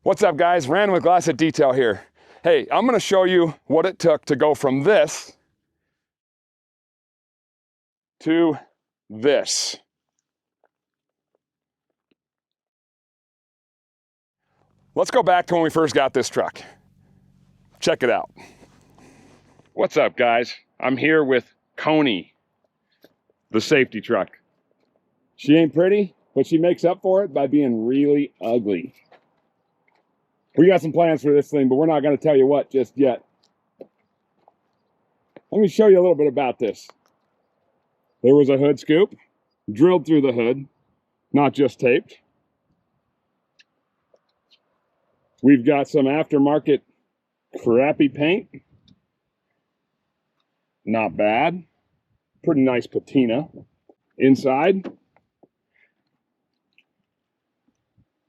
What's up, guys? Random with Glass at Detail here. Hey, I'm gonna show you what it took to go from this to this. Let's go back to when we first got this truck. Check it out. What's up, guys? I'm here with Coney, the safety truck. She ain't pretty, but she makes up for it by being really ugly. We got some plans for this thing, but we're not going to tell you what just yet. Let me show you a little bit about this. There was a hood scoop, drilled through the hood, not just taped. We've got some aftermarket crappy paint. Not bad. Pretty nice patina. Inside,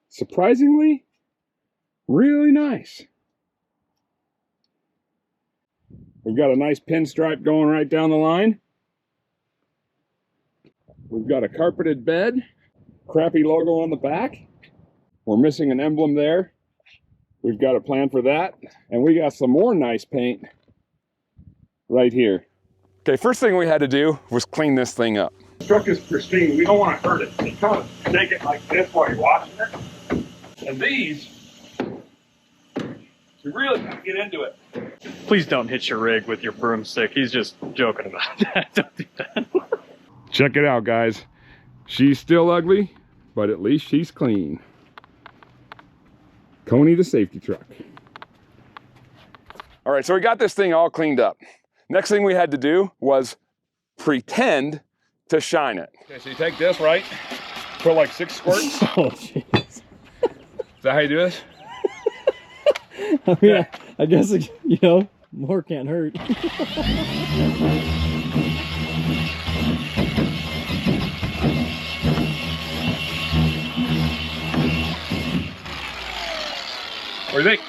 surprisingly, really nice. We've got a nice pinstripe going right down the line. We've got a carpeted bed, crappy logo on the back. We're missing an emblem there. We've got a plan for that. And we got some more nice paint right here. Okay, first thing we had to do was clean this thing up. The truck is pristine. We don't want to hurt it. You kind of take it like this while you're washing it. And these, you really got to get into it. Please don't hit your rig with your broomstick. He's just joking about that. Don't do that. Check it out, guys. She's still ugly, but at least she's clean. Coney the safety truck. All right, so we got this thing all cleaned up. Next thing we had to do was pretend to shine it. Okay, so you take this, right? Put like 6 squirts. Oh, jeez. Is that how you do this? I mean, I guess, you know, more can't hurt. What do you think?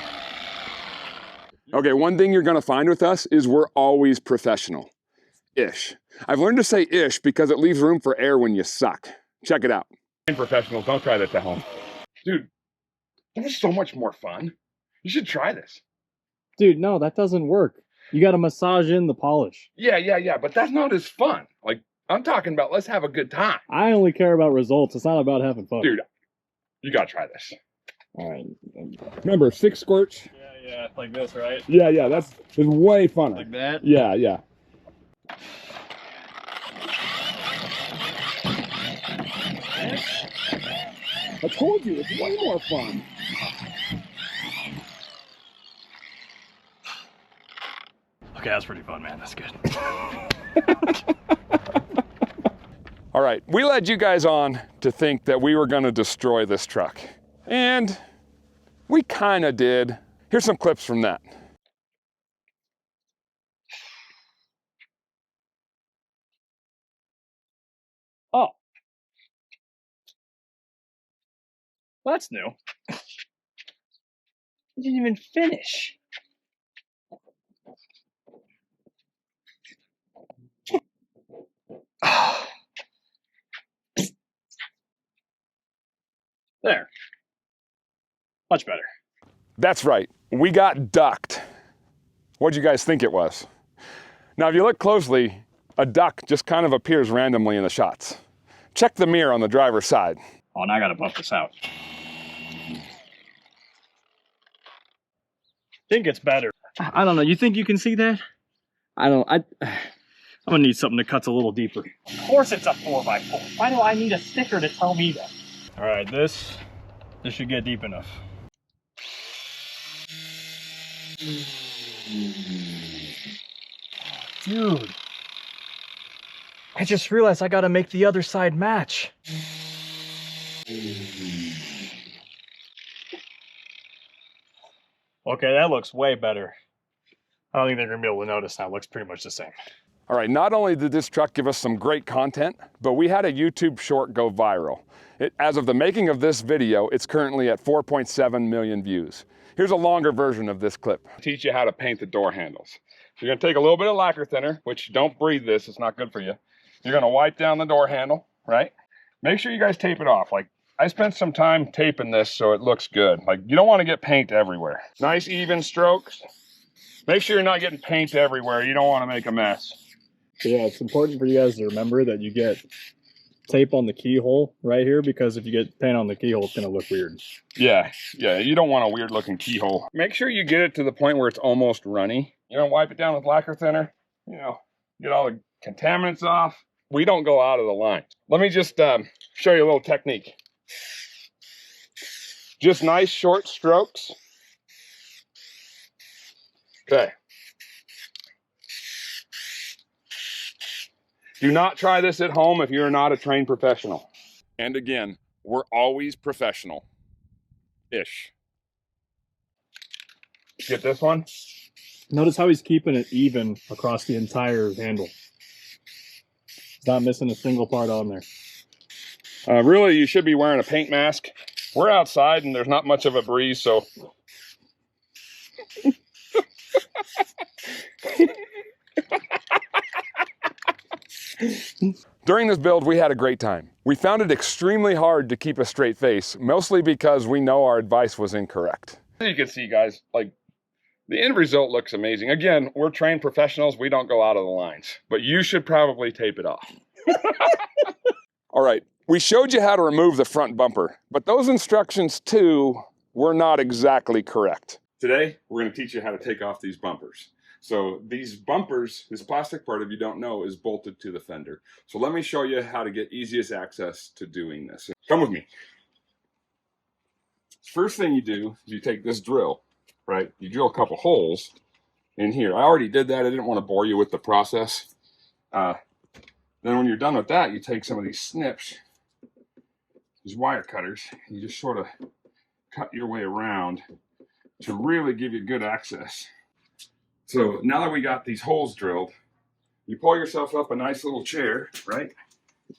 Okay, one thing you're gonna find with us is we're always professional-ish. I've learned to say ish because it leaves room for air when you suck. Check it out. Professionals, don't try this at home. Dude, that was so much more fun. You should try this. Dude, no, that doesn't work. You gotta massage in the polish. Yeah, but that's not as fun. Like, I'm talking about let's have a good time. I only care about results. It's not about having fun. Dude, you gotta try this. All right. Remember, 6 squirts? Yeah, like this, right? Yeah, it's way funner. Like that? Yeah. I told you, it's way more fun. Okay, that's pretty fun, man. That's good. All right, we led you guys on to think that we were gonna destroy this truck. And we kinda did. Here's some clips from that. Oh. Well, that's new. You didn't even finish. There. Much better. That's right, we got ducked. What'd you guys think it was? Now, if you look closely, a duck just kind of appears randomly in the shots. Check the mirror on the driver's side. Oh, now I gotta buff this out. Think it's better. I don't know. You think you can see that? I'm gonna need something that cuts a little deeper. Of course it's a 4x4. Why do I need a sticker to tell me that? All right, this should get deep enough. Dude, I just realized I gotta make the other side match. Okay, that looks way better. I don't think they're gonna be able to notice now. It looks pretty much the same. All right, not only did this truck give us some great content, but we had a YouTube short go viral. As of the making of this video, it's currently at 4.7 million views. Here's a longer version of this clip. Teach you how to paint the door handles. So you're gonna take a little bit of lacquer thinner, which don't breathe this, it's not good for you. You're gonna wipe down the door handle, right? Make sure you guys tape it off, like I spent some time taping this so it looks good. Like, you don't want to get paint everywhere. Nice even strokes. Make sure you're not getting paint everywhere. You don't want to make a mess. So yeah, it's important for you guys to remember that you get tape on the keyhole right here, because if you get paint on the keyhole, it's going to look weird. Yeah, you don't want a weird looking keyhole. Make sure you get it to the point where it's almost runny. You know, wipe it down with lacquer thinner. You know, get all the contaminants off. We don't go out of the line. Let me just show you a little technique. Just nice short strokes. Okay. Do not try this at home if you're not a trained professional. And again, we're always professional-ish. Get this one? Notice how he's keeping it even across the entire handle. He's not missing a single part on there. Really, you should be wearing a paint mask. We're outside and there's not much of a breeze, so... During this build, we had a great time. We found it extremely hard to keep a straight face, mostly because we know our advice was incorrect. As you can see, guys, like, the end result looks amazing. Again, we're trained professionals. We don't go out of the lines, but you should probably tape it off. All right, we showed you how to remove the front bumper, but those instructions too were not exactly correct. Today, we're going to teach you how to take off these bumpers. So these bumpers, this plastic part, if you don't know, is bolted to the fender. So let me show you how to get easiest access to doing this. Come with me. First thing you do is you take this drill, right? You drill a couple holes in here. I already did that. I didn't want to bore you with the process. Then when you're done with that, you take some of these snips, these wire cutters, and you just sort of cut your way around to really give you good access. So now that we got these holes drilled, you pull yourself up a nice little chair, right?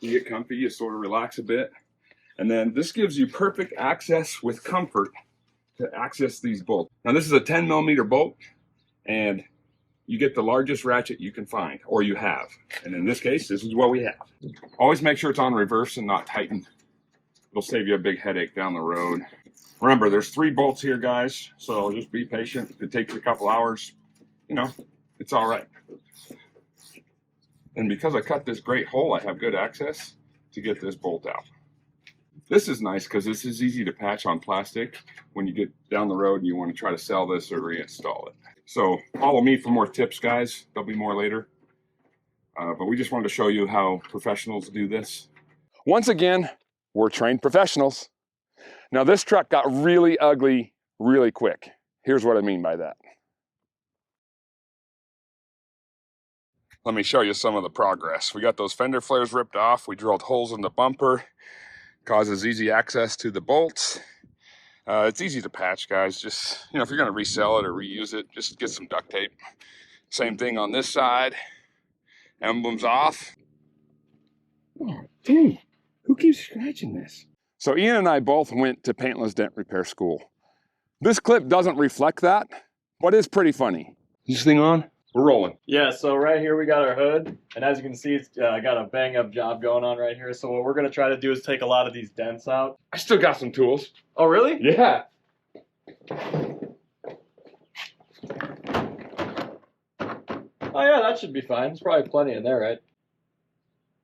You get comfy, you sort of relax a bit. And then this gives you perfect access with comfort to access these bolts. Now this is a 10mm bolt, and you get the largest ratchet you can find, or you have. And in this case, this is what we have. Always make sure it's on reverse and not tightened. It'll save you a big headache down the road. Remember, there's 3 bolts here, guys, so just be patient. If it takes a couple hours, you know, it's all right. And because I cut this great hole, I have good access to get this bolt out. This is nice because this is easy to patch on plastic when you get down the road and you want to try to sell this or reinstall it. So follow me for more tips, guys. There'll be more later. But we just wanted to show you how professionals do this. Once again, we're trained professionals. Now this truck got really ugly really quick. Here's what I mean by that. Let me show you some of the progress. We got those fender flares ripped off. We drilled holes in the bumper. Causes easy access to the bolts. It's easy to patch, guys. Just, you know, if you're going to resell it or reuse it, just get some duct tape. Same thing on this side. Emblems off. Oh, dude, who keeps scratching this? So Ian and I both went to Paintless dent repair school. This clip doesn't reflect that, but it's pretty funny. Is this thing on? We're rolling. Yeah, so right here we got our hood, and as you can see, it's got a bang-up job going on right here. So what we're going to try to do is take a lot of these dents out. I still got some tools. Oh, really? Yeah. Oh, yeah, that should be fine. There's probably plenty in there, right?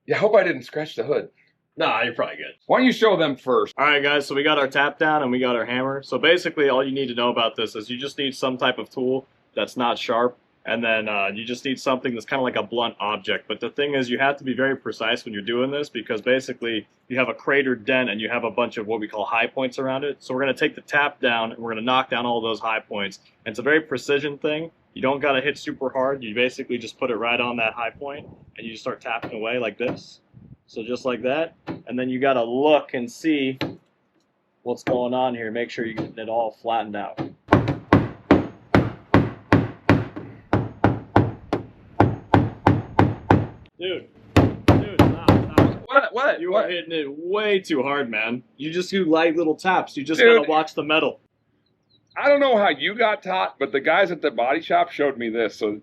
Yeah, I hope I didn't scratch the hood. Nah, you're probably good. Why don't you show them first? All right, guys, so we got our tap down and we got our hammer. So basically, all you need to know about this is you just need some type of tool that's not sharp. And then you just need something that's kind of like a blunt object. But the thing is, you have to be very precise when you're doing this, because basically you have a cratered dent and you have a bunch of what we call high points around it. So we're going to take the tap down and we're going to knock down all those high points. And it's a very precision thing. You don't got to hit super hard. You basically just put it right on that high point and you just start tapping away like this. So just like that. And then you got to look and see what's going on here. Make sure you're getting it all flattened out. Dude, stop. What? You are hitting it way too hard, man. You just do light little taps. You just Dude, gotta watch the metal. I don't know how you got taught, but the guys at the body shop showed me this, so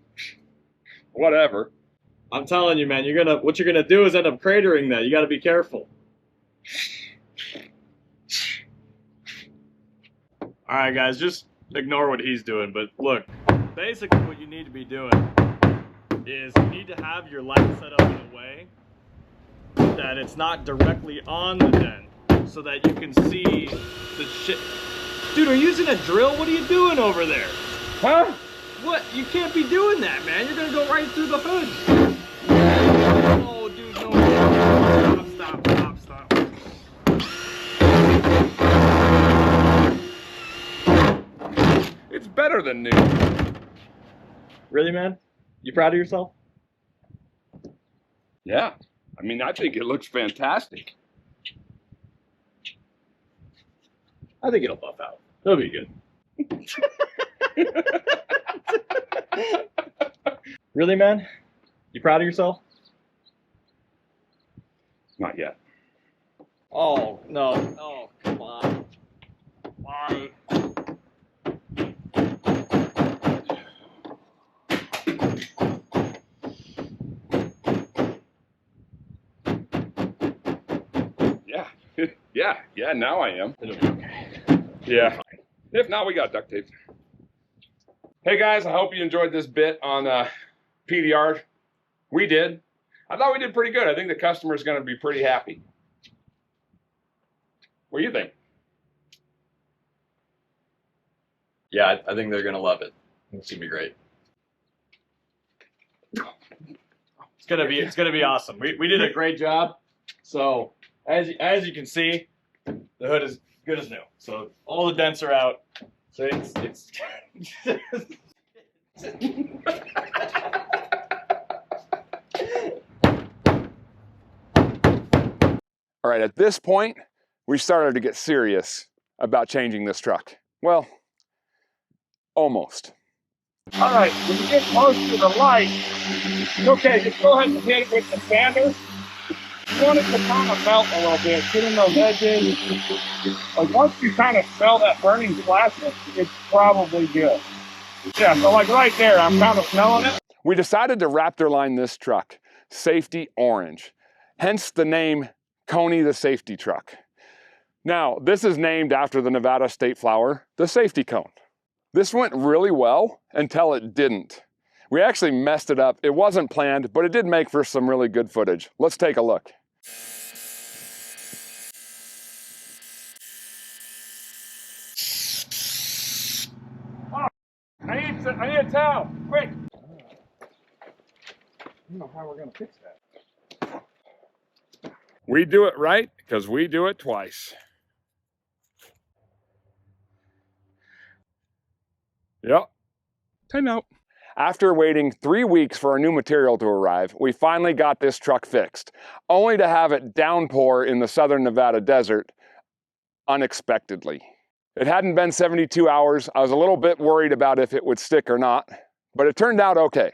whatever. I'm telling you, man, what you're gonna do is end up cratering that. You gotta be careful. All right, guys, just ignore what he's doing. But look, basically what you need to be doing is you need to have your light set up in a way that it's not directly on the dent, so that you can see the shit. Dude, are you using a drill? What are you doing over there? Huh? What? You can't be doing that, man. You're gonna go right through the hood. Oh, dude, no. Stop. It's better than new. Really, man? You proud of yourself? Yeah. I mean, I think it looks fantastic. I think it'll buff out. It'll be good. Really, man? You proud of yourself? Not yet. Oh, no. Oh, come on. Why? Yeah, now I am. It'll be okay. Yeah. If not, we got duct tape. Hey guys, I hope you enjoyed this bit on PDR. We did. I thought we did pretty good. I think the customer's going to be pretty happy. What do you think? Yeah, I think they're gonna love it. It's gonna be great. It's gonna be awesome. We did a great job. So as you can see, the hood is good as new. So all the dents are out. So it's All right, at this point, we started to get serious about changing this truck. Well, almost. All right, when you get close to the light, it's okay, just go ahead and hit it with the sander. You want it to kind of melt a little bit, get in those edges. Like once you kind of smell that burning plastic, it's probably good. Yeah, so like right there, I'm kind of smelling it. We decided to Raptor line this truck, Safety Orange, hence the name Coney the Safety Truck. Now, this is named after the Nevada state flower, the safety cone. This went really well until it didn't. We actually messed it up. It wasn't planned, but it did make for some really good footage. Let's take a look. I need a towel, quick. I don't know how we're gonna fix that. We do it right because we do it twice. Yep. Time out. After waiting 3 weeks for our new material to arrive, we finally got this truck fixed, only to have it downpour in the southern Nevada desert unexpectedly. It hadn't been 72 hours. I was a little bit worried about if it would stick or not, but it turned out okay.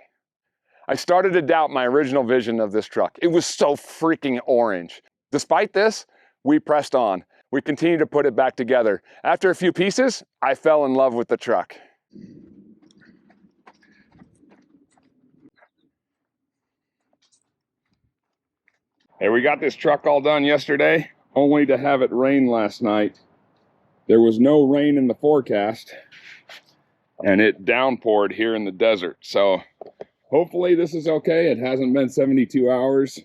I started to doubt my original vision of this truck. It was so freaking orange. Despite this, we pressed on. We continued to put it back together. After a few pieces, I fell in love with the truck. Hey, we got this truck all done yesterday, only to have it rain last night. There was no rain in the forecast, and it downpoured here in the desert. So hopefully this is okay. It hasn't been 72 hours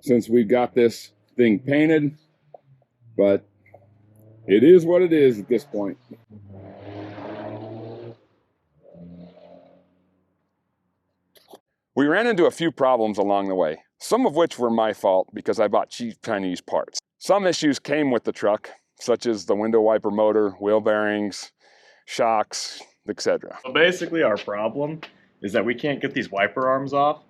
since we got this thing painted, but it is what it is at this point. We ran into a few problems along the way, some of which were my fault because I bought cheap Chinese parts. Some issues came with the truck, such as the window wiper motor, wheel bearings, shocks, etc. So basically our problem is that we can't get these wiper arms off.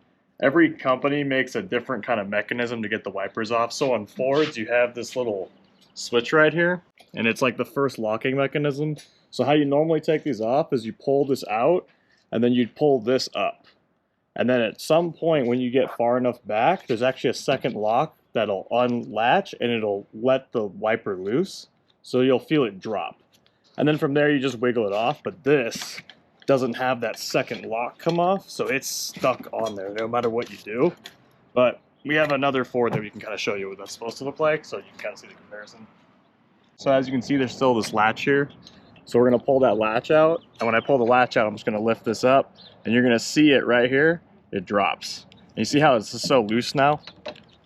Every company makes a different kind of mechanism to get the wipers off. So on Fords, you have this little switch right here, and it's like the first locking mechanism. So how you normally take these off is you pull this out, and then you pull this up. And then at some point when you get far enough back, there's actually a second lock that'll unlatch and it'll let the wiper loose. So you'll feel it drop. And then from there you just wiggle it off, but this doesn't have that second lock come off, so it's stuck on there no matter what you do. But we have another Ford that we can kind of show you what that's supposed to look like, so you can kind of see the comparison. So as you can see, there's still this latch here. So we're gonna pull that latch out, and when I pull the latch out, I'm just gonna lift this up, and you're gonna see it right here, it drops. And you see how it's just so loose now?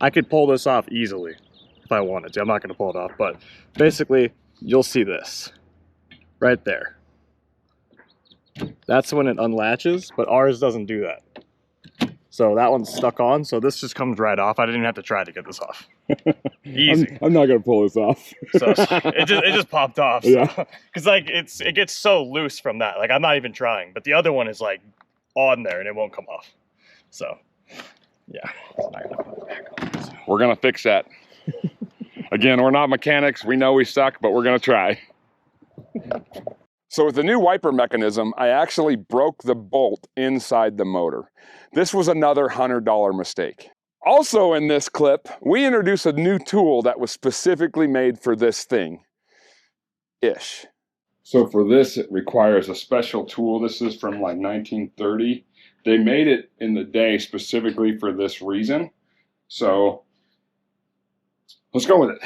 I could pull this off easily if I wanted to. I'm not gonna pull it off, but basically, you'll see this right there. That's when it unlatches, but ours doesn't do that. So that one's stuck on, so this just comes right off. I didn't even have to try to get this off. Easy. I'm not gonna pull this off. So it just popped off. So. Yeah. Cause like it gets so loose from that. Like I'm not even trying, but the other one is like on there and it won't come off. So yeah. We're gonna fix that. Again, we're not mechanics. We know we suck, but we're gonna try. So with the new wiper mechanism, I actually broke the bolt inside the motor. This was another $100 mistake. Also in this clip, we introduced a new tool that was specifically made for this thing-ish. So for this, it requires a special tool. This is from like 1930. They made it in the day specifically for this reason. So let's go with it.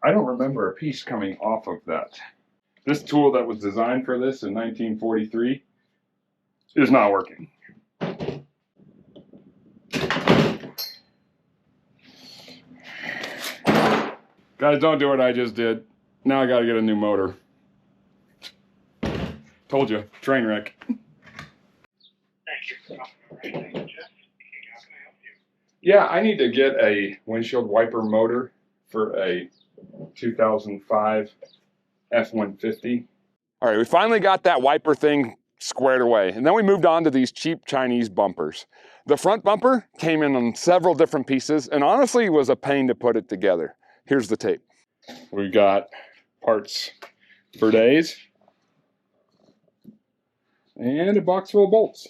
I don't remember a piece coming off of that. This tool that was designed for this in 1943 is not working. Guys, don't do what I just did. Now I gotta get a new motor. Told you, train wreck. Yeah, I need to get a windshield wiper motor for a 2005 F150. All right, we finally got that wiper thing squared away, and then we moved on to these cheap Chinese bumpers. The front bumper came in on several different pieces, and honestly was a pain to put it together. Here's the tape. We've got parts for days, and a box full of bolts.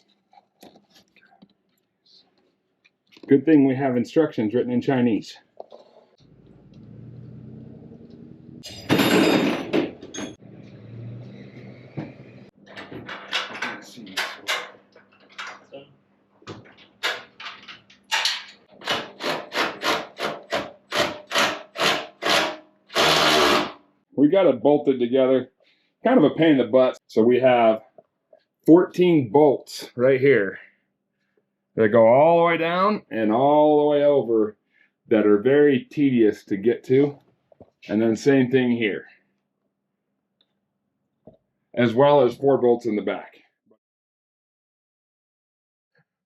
Good thing we have instructions written in Chinese. We got it bolted together, kind of a pain in the butt. So we have 14 bolts right here that go all the way down and all the way over that are very tedious to get to. And then same thing here, as well as 4 bolts in the back.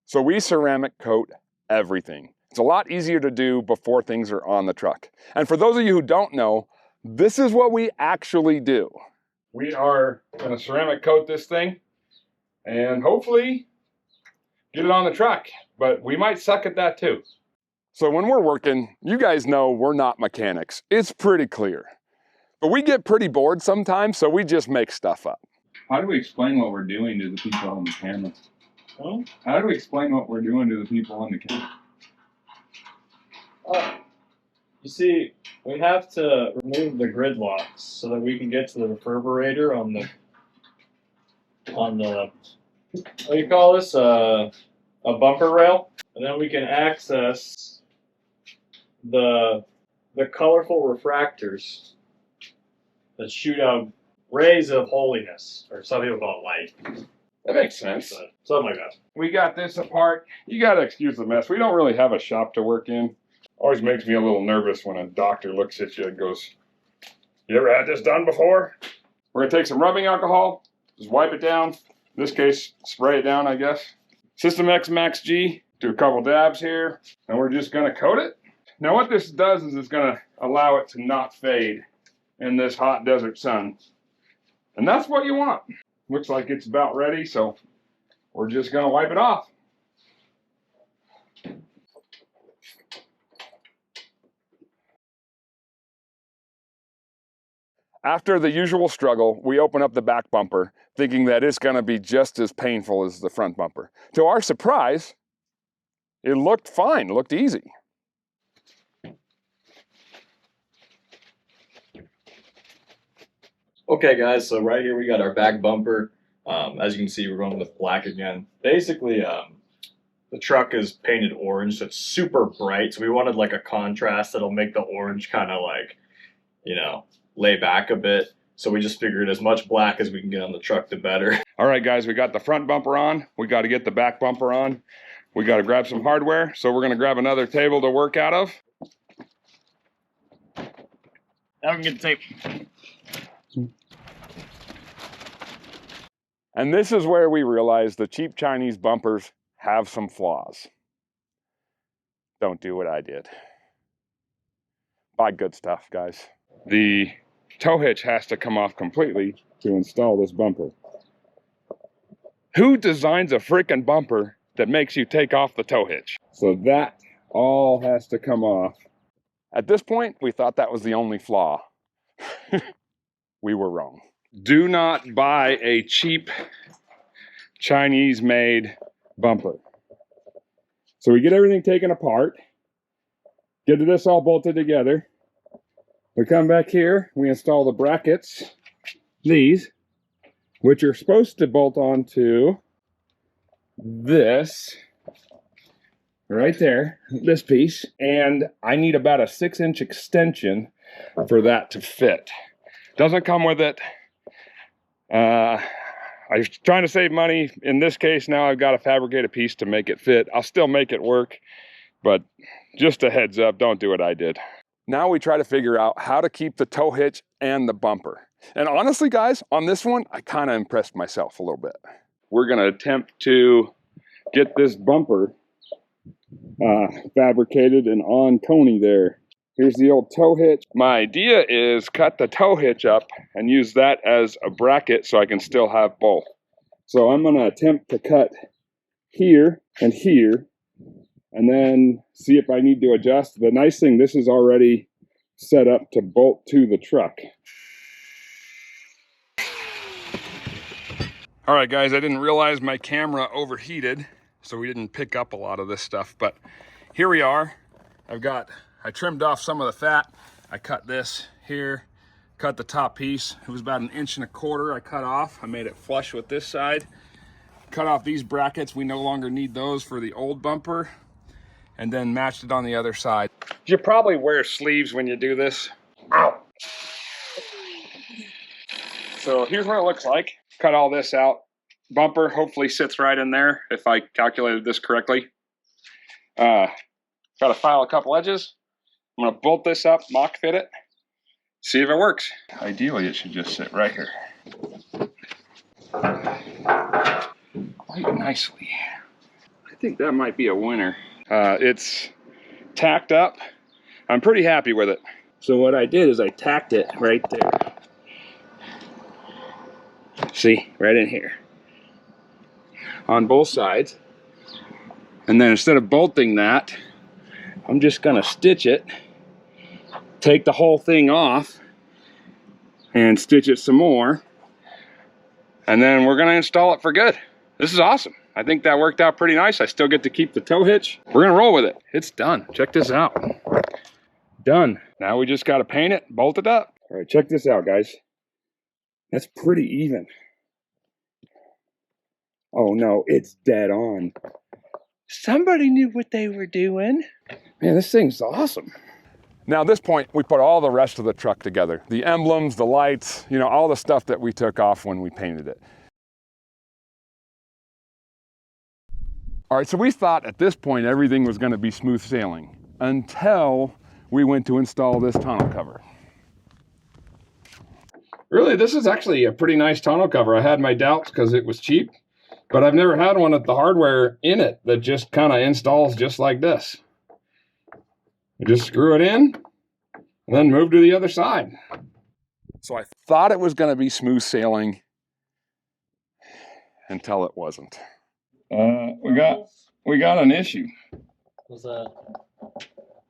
So we ceramic coat everything. It's a lot easier to do before things are on the truck. And for those of you who don't know, this is what we actually do. We are going to ceramic coat this thing and hopefully get it on the truck, but we might suck at that too. So when we're working, you guys know we're not mechanics. It's pretty clear. But we get pretty bored sometimes, so we just make stuff up. How do we explain what we're doing to the people on the camera? Huh? How do we explain what we're doing to the people on the camera? You see, we have to remove the grid locks so that we can get to the reverberator on the what do you call this? A bumper rail, and then we can access the colorful refractors that shoot out rays of holiness, or some people call it light. That makes sense. So, something like that. We got this apart. You gotta excuse the mess. We don't really have a shop to work in. Always makes me a little nervous when a doctor looks at you and goes, "You ever had this done before?" We're gonna take some rubbing alcohol, just wipe it down. In this case, spray it down, I guess. System X Max G, do a couple dabs here, and we're just gonna coat it. Now what this does is it's gonna allow it to not fade in this hot desert sun. And that's what you want. Looks like it's about ready, so we're just gonna wipe it off. After the usual struggle, we open up the back bumper, thinking that it's gonna be just as painful as the front bumper. To our surprise, it looked fine, looked easy. Okay guys, so right here we got our back bumper. As you can see, we're going with black again. Basically, The truck is painted orange, so it's super bright. So we wanted like a contrast that'll make the orange kind of like, you know, lay back a bit. So we just figured as much black as we can get on the truck, the better. All right, guys, we got the front bumper on. We got to get the back bumper on. We got to grab some hardware. So we're going to grab another table to work out of. Now we can get the tape. And this is where we realize the cheap Chinese bumpers have some flaws. Don't do what I did. Buy good stuff, guys. The tow hitch has to come off completely to install this bumper. Who designs a freaking bumper that makes you take off the tow hitch? So that all has to come off. At this point, we thought that was the only flaw. We were wrong. Do not buy a cheap Chinese-made bumper. So we get everything taken apart, get this all bolted together. We come back here, we install the brackets, these, which are supposed to bolt onto this, right there, this piece, and I need about a 6-inch extension for that to fit. Doesn't come with it. I was trying to save money. In this case, now I've got to fabricate a piece to make it fit. I'll still make it work, but just a heads up, don't do what I did. Now we try to figure out how to keep the tow hitch and the bumper. And honestly, guys, on this one, I kind of impressed myself a little bit. We're going to attempt to get this bumper fabricated and on Coney there. Here's the old tow hitch. My idea is cut the tow hitch up and use that as a bracket so I can still have both. So I'm going to attempt to cut here and here, and then see if I need to adjust. The nice thing, this is already set up to bolt to the truck. All right, guys, I didn't realize my camera overheated, so we didn't pick up a lot of this stuff, but here we are. I trimmed off some of the fat. I cut this here, cut the top piece. It was about 1.25 inches I cut off. I made it flush with this side. Cut off these brackets. We no longer need those for the old bumper. And then matched it on the other side. You probably wear sleeves when you do this. Ow! So here's what it looks like. Cut all this out. Bumper hopefully sits right in there if I calculated this correctly. Got to file a couple edges. I'm going to bolt this up, mock fit it, see if it works. Ideally, it should just sit right here. Quite nicely. I think that might be a winner. It's tacked up. I'm pretty happy with it. So what I did is I tacked it right there. See, right in here. On both sides. And then instead of bolting that, I'm just gonna stitch it, take the whole thing off, and stitch it some more. And then we're gonna install it for good. This is awesome. I think that worked out pretty nice. I still get to keep the tow hitch. We're gonna roll with it. It's done. Check this out. Done. Now we just gotta paint it, bolt it up. All right, check this out, guys. That's pretty even. Oh no, it's dead on. Somebody knew what they were doing. Man, this thing's awesome. Now at this point, we put all the rest of the truck together. The emblems, the lights, you know, all the stuff that we took off when we painted it. All right, so we thought at this point everything was going to be smooth sailing until we went to install this tonneau cover. Really, this is actually a pretty nice tonneau cover. I had my doubts because it was cheap, but I've never had one with the hardware in it that just kind of installs just like this. You just screw it in and then move to the other side. So I thought it was going to be smooth sailing until it wasn't. We got an issue. What's that?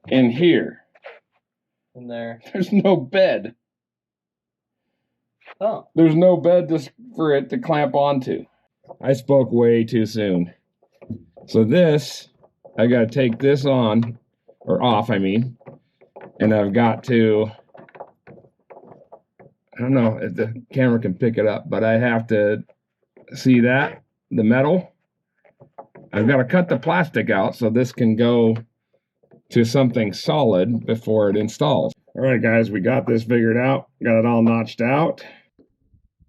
In here. In there. There's no bed. Oh. There's no bed for it to clamp onto. I spoke way too soon. So this, I got to take this on, or off, I mean, and I've got to, I don't know if the camera can pick it up, but I have to see that, the metal. I've got to cut the plastic out so this can go to something solid before it installs. All right, guys, we got this figured out. Got it all notched out.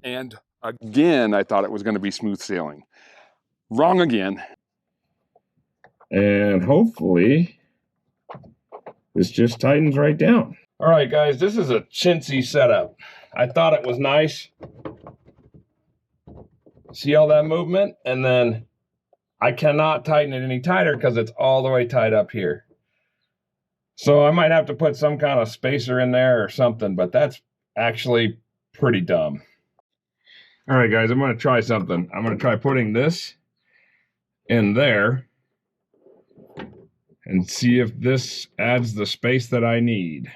And again, I thought it was going to be smooth sailing. Wrong again. And hopefully this just tightens right down. All right, guys, this is a chintzy setup. I thought it was nice. See all that movement? And then I cannot tighten it any tighter because it's all the way tied up here. So I might have to put some kind of spacer in there or something, but that's actually pretty dumb. All right, guys, I'm going to try something. I'm going to try putting this in there and see if this adds the space that I need.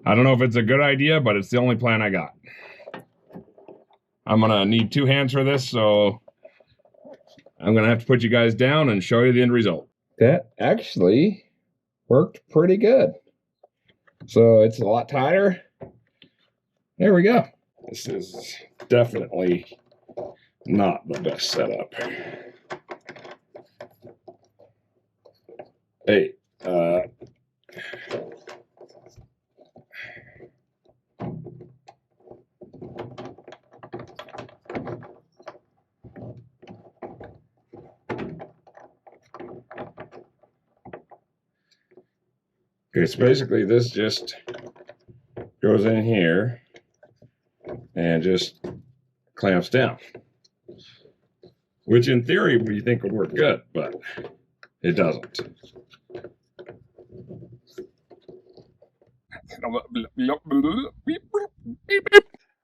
I don't know if it's a good idea, but it's the only plan I got. I'm going to need 2 hands for this, so I'm going to have to put you guys down and show you the end result. That actually worked pretty good. So it's a lot tighter. There we go. This is definitely not the best setup. Hey, okay, so basically this just goes in here and just clamps down, which in theory you think would work good, but it doesn't.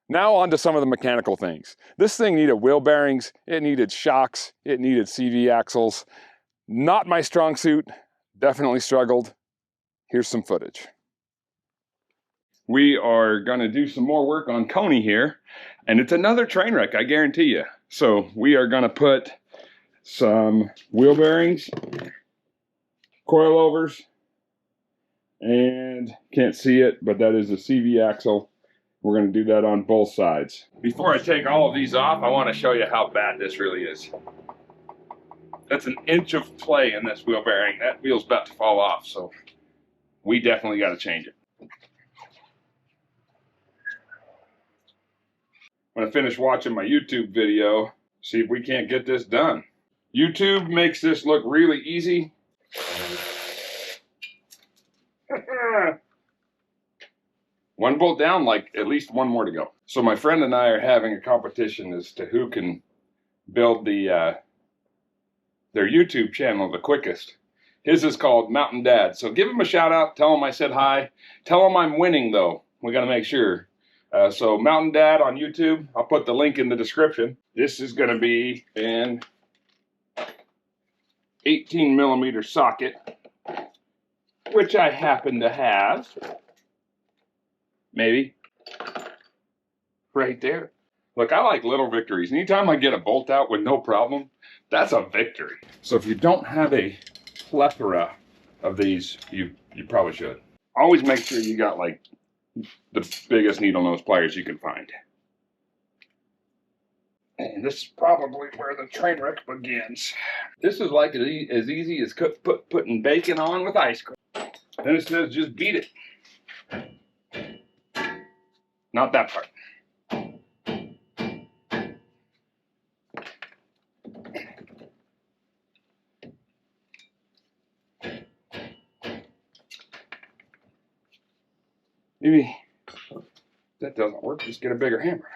Now on to some of the mechanical things. This thing needed wheel bearings, it needed shocks, it needed CV axles. Not my strong suit, definitely struggled. Here's some footage. We are gonna do some more work on Coney here, and it's another train wreck, I guarantee you. So we are gonna put some wheel bearings, coilovers, and can't see it, but that is a CV axle. We're going to do that on both sides. Before I take all of these off, I want to show you how bad this really is. That's an inch of play in this wheel bearing. That wheel's about to fall off, so we definitely got to change it. When I finish watching my YouTube video, see if we can't get this done. YouTube makes this look really easy. One bolt down, like at least one more to go. So my friend and I are having a competition as to who can build their YouTube channel the quickest. His is called Mountain Dad. So give him a shout out, tell him I said hi. Tell him I'm winning though. We gotta make sure. So Mountain Dad on YouTube, I'll put the link in the description. This is gonna be an 18mm socket, which I happen to have. Maybe. Right there. Look, I like little victories. Anytime I get a bolt out with no problem, that's a victory. So if you don't have a plethora of these, you probably should. Always make sure you got like the biggest needle nose pliers you can find. And this is probably where the train wreck begins. This is like as easy as putting bacon on with ice cream. Then it says just beat it. Not that part. Maybe if that doesn't work, just get a bigger hammer.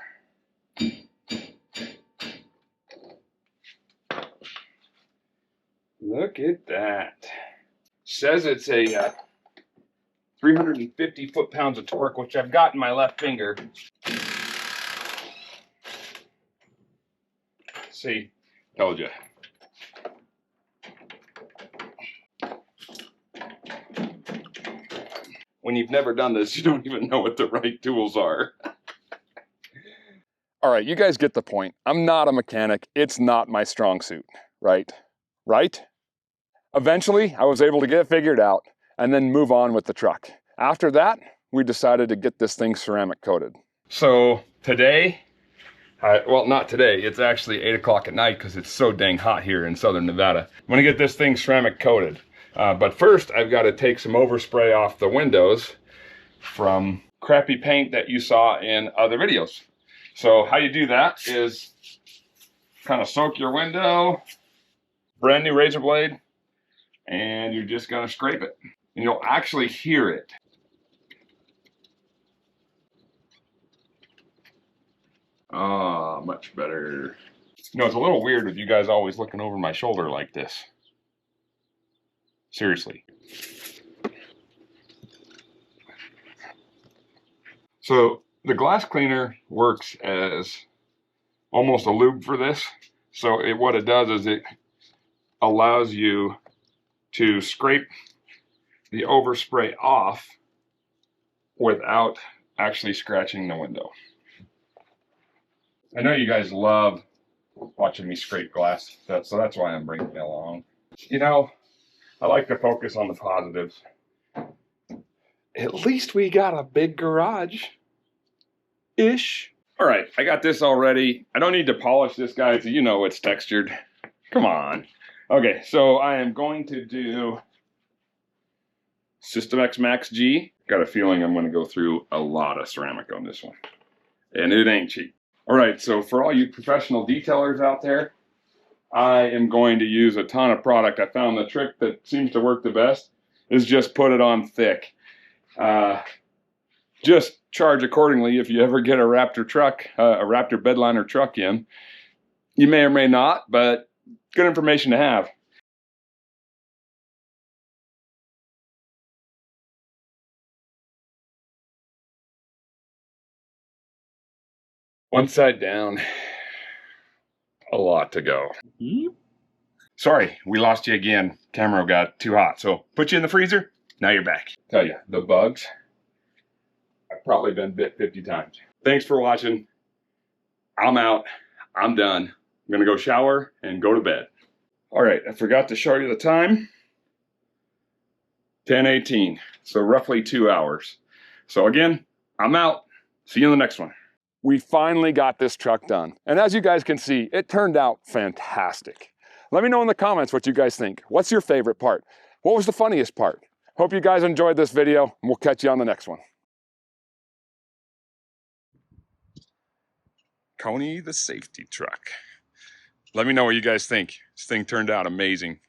Look at that. Says it's a 350 foot-pounds of torque, which I've got in my left finger. See, told you. When you've never done this, you don't even know what the right tools are. All right, you guys get the point. I'm not a mechanic. It's not my strong suit, right? Right? Eventually, I was able to get it figured out and then move on with the truck. After that, we decided to get this thing ceramic coated. So today, Well, not today. It's actually 8 o'clock at night because it's so dang hot here in southern Nevada. I'm gonna get this thing ceramic coated. But first, I've got to take some overspray off the windows from crappy paint that you saw in other videos. So how you do that is kind of soak your window, brand new razor blade, and you're just gonna scrape it. And you'll actually hear it. Ah, much better. You know, it's a little weird with you guys always looking over my shoulder like this. Seriously. So the glass cleaner works as almost a lube for this. So what it does is it allows you to scrape the overspray off without actually scratching the window. I know you guys love watching me scrape glass, so that's why I'm bringing it along. You know, I like to focus on the positives. At least we got a big garage-ish. All right, I got this already. I don't need to polish this, guys. You know it's textured. Come on. Okay, so I am going to do System X Max G. Got a feeling I'm going to go through a lot of ceramic on this one. And it ain't cheap. All right, so for all you professional detailers out there, I am going to use a ton of product. I found the trick that seems to work the best is just put it on thick. Just charge accordingly if you ever get a Raptor truck, a Raptor bedliner truck in. You may or may not, but good information to have. One side down, a lot to go. Sorry, we lost you again. Camera got too hot, so put you in the freezer. Now you're back. Tell you, the bugs, I've probably been bit 50 times. Thanks for watching. I'm out. I'm done. I'm gonna go shower and go to bed. All right, I forgot to show you the time. 10:18, so roughly 2 hours. So again, I'm out. See you in the next one. We finally got this truck done. And as you guys can see, it turned out fantastic. Let me know in the comments what you guys think. What's your favorite part? What was the funniest part? Hope you guys enjoyed this video, and we'll catch you on the next one. Coney the safety truck. Let me know what you guys think. This thing turned out amazing.